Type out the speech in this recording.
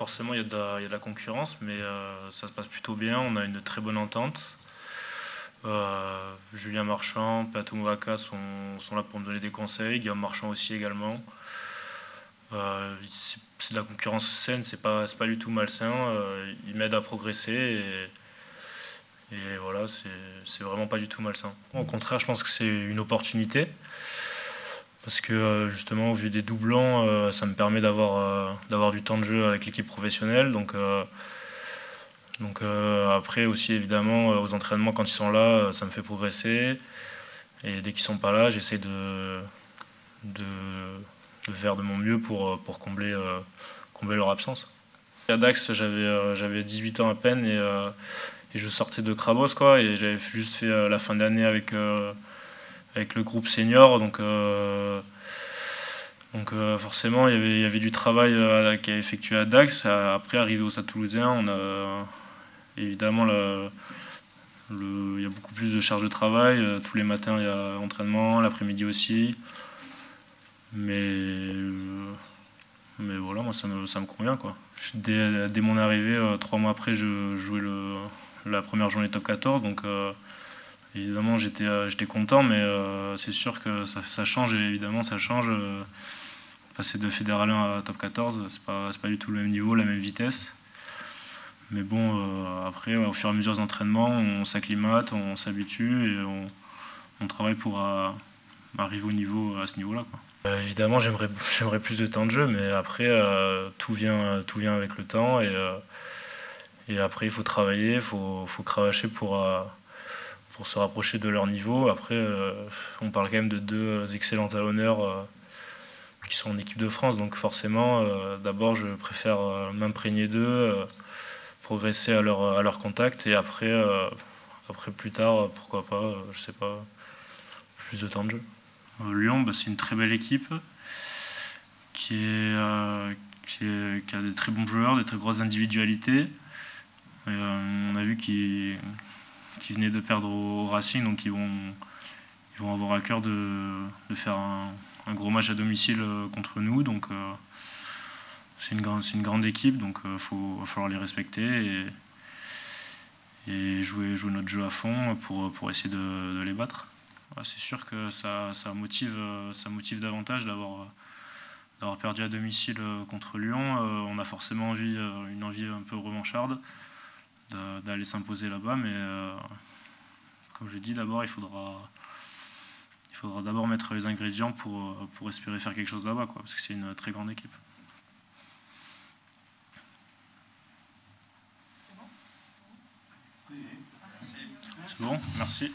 forcément, il y a de la concurrence, mais ça se passe plutôt bien. On a une très bonne entente. Julien Marchand, Pato Mouvaka sont là pour me donner des conseils. Guillaume Marchand aussi également. C'est de la concurrence saine, c'est pas du tout malsain. Ils m'aident à progresser et voilà, c'est vraiment pas du tout malsain. Au contraire, je pense que c'est une opportunité. Parce que justement, au vu des doublons, ça me permet d'avoir du temps de jeu avec l'équipe professionnelle. Donc après aussi, évidemment, aux entraînements, quand ils sont là, ça me fait progresser. Et dès qu'ils sont pas là, j'essaie de faire de mon mieux pour combler leur absence. À Dax, j'avais 18 ans à peine et je sortais de Krabos, quoi, et j'avais juste fait la fin d'année avec le groupe senior. Donc forcément, il y avait du travail qui a effectué à Dax. Après, arrivé au Stade Toulousain, on a évidemment il y a beaucoup plus de charge de travail. Tous les matins, il y a entraînement, l'après-midi aussi. Mais voilà, moi ça me convient, quoi. Dès mon arrivée, 3 mois après, je jouais la première journée top 14. Donc évidemment, j'étais content, mais c'est sûr que ça change, et évidemment, ça change. Passer de Fédéral 1 à top 14, c'est pas du tout le même niveau, la même vitesse. Mais bon, après, au fur et à mesure des entraînements, on s'acclimate, on s'habitue et on travaille pour arriver au niveau, à ce niveau-là, quoi. Évidemment, j'aimerais plus de temps de jeu, mais après, tout vient avec le temps. Et après, il faut travailler, il faut cravacher pour se rapprocher de leur niveau. Après, on parle quand même de 2 excellents talonneurs qui sont en équipe de France, donc forcément, d'abord, je préfère m'imprégner d'eux, progresser à leur contact, et après plus tard, pourquoi pas, je sais pas, plus de temps de jeu. Lyon, c'est une très belle équipe qui a des très bons joueurs, des très grosses individualités. On a vu qu'ils venaient de perdre au Racing, donc ils vont avoir à cœur de faire un gros match à domicile contre nous. Donc c'est une grande équipe, donc va falloir les respecter et jouer notre jeu à fond pour essayer de les battre. C'est sûr que ça motive davantage d'avoir perdu à domicile contre Lyon. On a forcément une envie un peu revancharde d'aller s'imposer là-bas, mais comme je dis, d'abord il faudra d'abord mettre les ingrédients pour espérer faire quelque chose là-bas, quoi, parce que c'est une très grande équipe. C'est bon, merci.